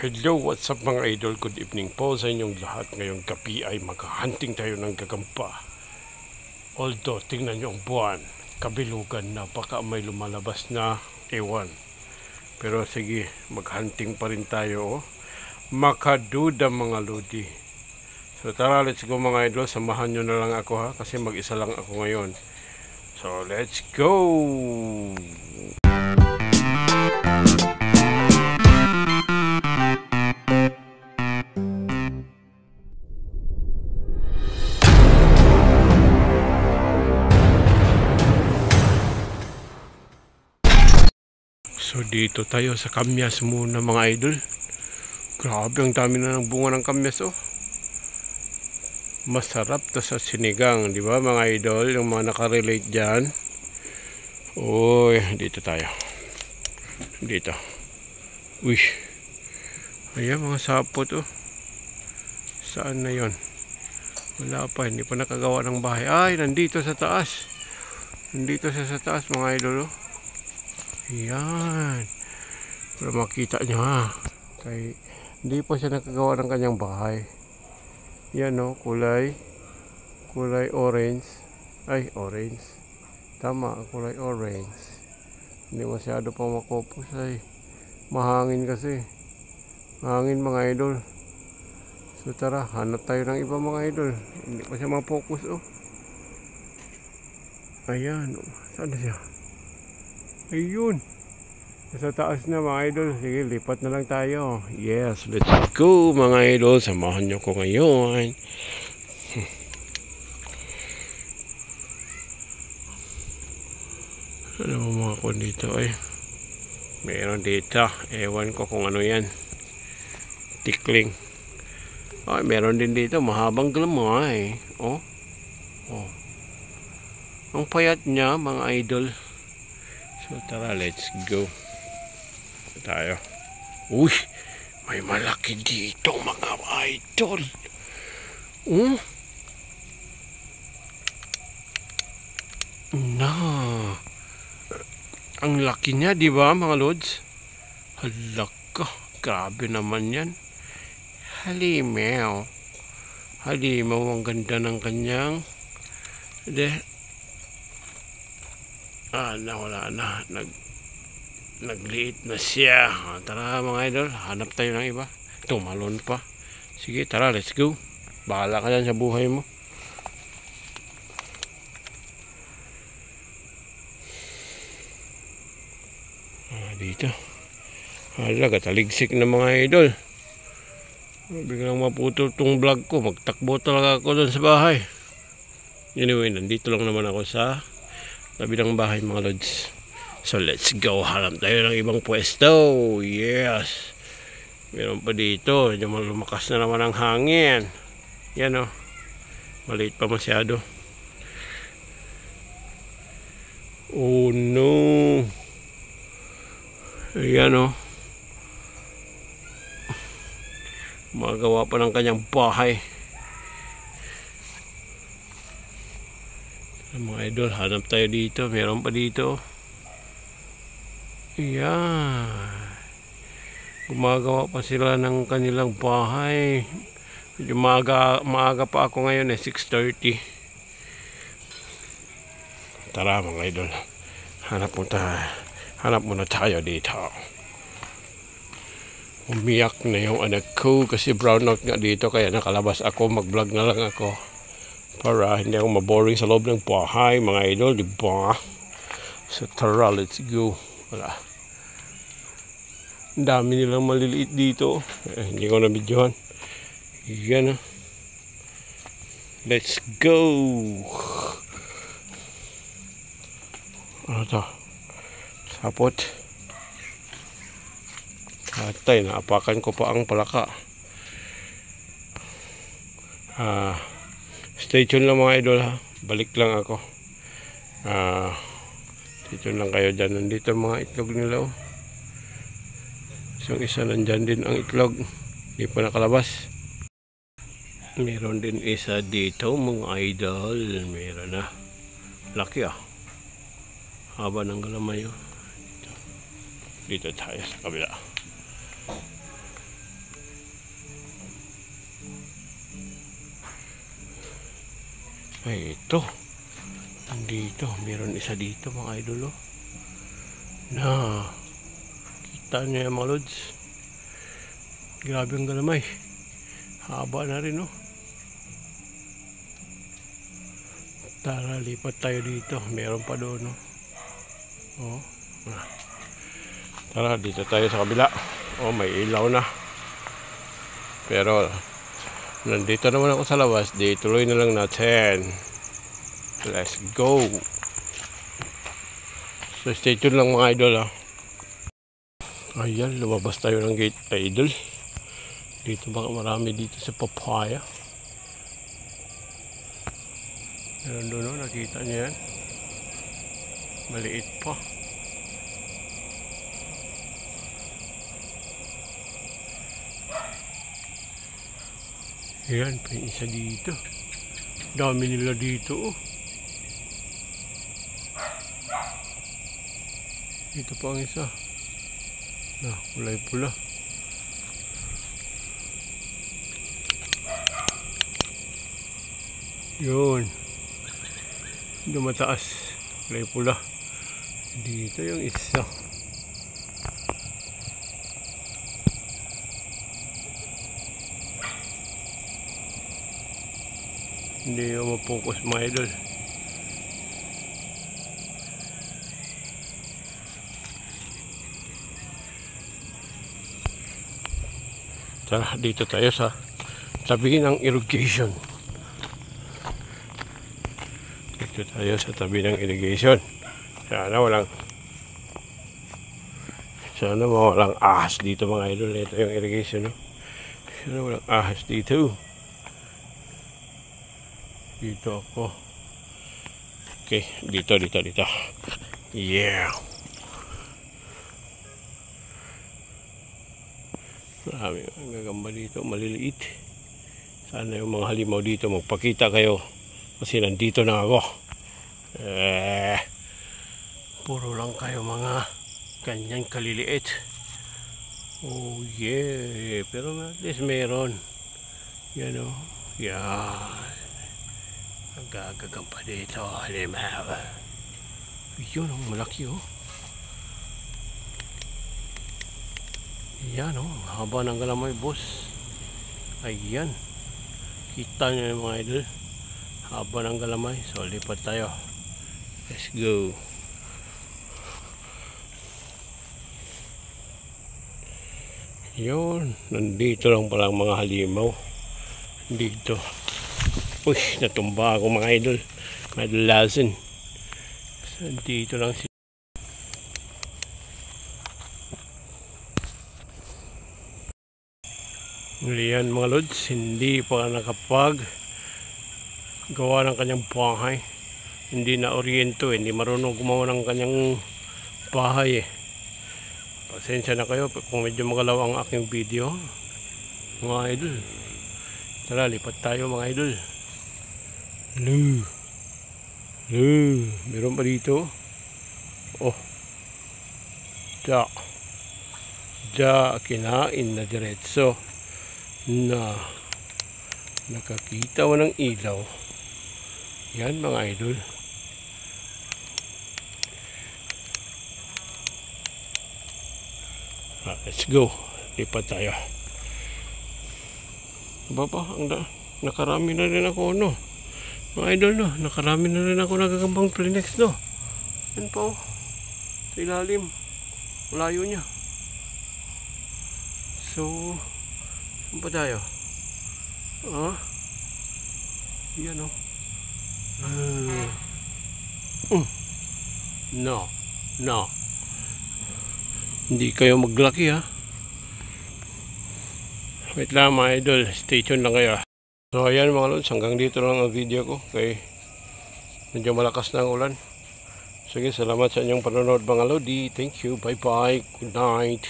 Hello, what's up mga idol? Good evening po sa inyong lahat. Ngayong gabi ay maghahunting tayo ng gagampa. Although, tingnan nyo ang buwan, kabilugan na, baka may lumalabas na ewan. Pero sige, maghunting pa rin tayo. Makaduda mga lodi. So tara, let's go mga idol. Samahan nyo na lang ako ha, kasi mag-isa lang ako ngayon. So let's go! So dito tayo sa kamyas muna mga idol. Grabe, ang dami na ng bunga ng kamyas oh. Masarap to sa sinigang, di ba mga idol? Yung mga nakarelate dyan. Uy, dito tayo. Dito. Uy. Ayan mga sapot oh. Saan na yon? Wala pa, hindi pa nakagawa ng bahay. Ay, nandito sa taas. Nandito sa taas mga idol oh. Ayan. Para makita nyo ha. Kaya hindi pa siya nakagawa ng kanyang bahay. Yan o, kulay orange. Ay, orange. Tama, kulay orange. Hindi masyado pa makopos ay. Mahangin kasi. Mahangin mga idol. So tara, hanap tayo ng iba mga idol. Hindi pa siya mapokus oh. Ayan oh. Saan na siya? Ayun. Sa taas na mga idol. Sige, lipat na lang tayo. Yes, let's go mga idol. Samahan nyo ko ngayon. Ano mo mga ko dito eh. Meron dito. Ewan ko kung ano yan. Tikling. Ay, meron din dito. Mahabang galamay. Oh. Oh. Ang payat niya mga idol. So tara, let's go. Tayo. Uy, may malaki dito mga idol. Na. Ang laki niya, di ba mga lods? Halaka, grabe naman yan. Halimaw. Halimaw, ang ganda ng kanyang. Wala na. Nagliit na siya. Tara mga idol, hanap tayo ng iba. Tumalon pa. Sige, tara, let's go. Bahala ka dyan sa buhay mo. Dito. Hala, kataligsik na mga idol. Biglang maputol tong vlog ko. Magtakbo talaga ako dun sa bahay. Anyway, nandito lang naman ako sa tabi ng bahay mga lods. So let's go. Hanap tayo ng ibang pwesto. Yes. Meron pa dito. Lumakas na naman ang hangin. Yan o. Maliit pa masyado. Oh no. Ayan o. Magawa pa ng kanyang bahay. Mga idol, hanap tayo dito. Meron pa dito. Ayan. Gumagawa pa sila ng kanilang bahay. Medyo maaga pa ako ngayon 6:30. Tara mga idol. Hanap muna tayo dito. Umiyak na yung anak ko kasi brownout nga dito. Kaya nakalabas ako. Mag-vlog na lang ako. Para hindi ako maboring sa loob ng bahay mga idol, di ba? So tara, let's go. Wala. Ang dami nilang maliliit dito. Hindi ko na-videohan. Yan. Let's go. Ano to? Sapot. Atay, naapakan ko pa ang palaka. Stay tuned lang mga idol ha. Balik lang ako. Stay tuned lang kayo dyan. Nandito mga itlog nila oh. So isa nandyan din ang itlog. Hindi pa nakalabas. Meron din isa dito mga idol. Meron na. Laki ah. Haba ng galamay oh. Dito tayo sa kabila. Ay, ito. Nandito. Meron isa dito mga idol. Oh. Na. Kita nyo yan mga lods. Grabe ang galamay. Haba na rin. Oh. Tara, lipat tayo dito. Meron pa doon. Oh. Tara, dito tayo sa kabila. Oh, may ilaw na. Pero nandito naman ako sa labas. Di tuloy na lang natin. Let's go. So stay tuned lang mga idol. Ayan, lumabas tayo ng gate idol. Dito baka marami dito sa papaya. Meron doon, nakita niyo yan. Maliit pa. Ayan, pa isa dito. Dami nila dito. Oh. Ito pa ang isa. Na, kulay pula. Yun. Doon mataas. Kulay pula. Dito yung isa. Hindi yung mapokus mga idol. Tara, dito tayo sa tabi ng irrigation. Dito tayo sa tabi ng irrigation. Sana walang ahas dito mga idol. Ito yung irrigation. No? Sana walang ahas dito. Dito ako. Okay, dito. Yeah. Marami ang gagamba dito, maliliit. Sana yung mga halimaw dito magpakita kayo. Kasi nandito na ako. Puro lang kayo mga ganyan kaliliit. Oh yeah. Pero at least meron. Yan o. Yan. Ang gagagamba dito, halimaw. Yun, ang malaki oh. Yan oh, haba ng galamay boss. Ayan. Kita nyo yung mga idol. Haba ng galamay. So lipat tayo. Let's go. Yun, nandito lang pala ang mga halimaw. Dito. Uy, natumba ako mga idol. Madalasin. So, dito lang si yan mga lods, hindi pa nakapag gawa ng kanyang bahay. Hindi na oriento, hindi marunong gumawa ng kanyang bahay. Pasensya na kayo kung medyo magalaw ang aking video mga idol. Tara, lipat tayo mga idol. Meron pa dito. Oh, kinain na diretso na nakakita mo ng ilaw. Yan mga idol. Let's go. Lipat tayo. Baba, nakarami na rin ako no. Mga idol no, nakarami na rin ako nagagambang Plenex no. Yan pa oh. Sa ilalim. Malayo niya. So saan pa tayo? Yan o. No. Hindi kayo maglaki ha. Wait lang mga idol. Stay tuned lang kayo. So ayan mga lods. Hanggang dito lang ang video ko. Okay. Medyo malakas na ang ulan. Sige, salamat sa inyong panonood mga lodi. Thank you. Bye bye. Good night.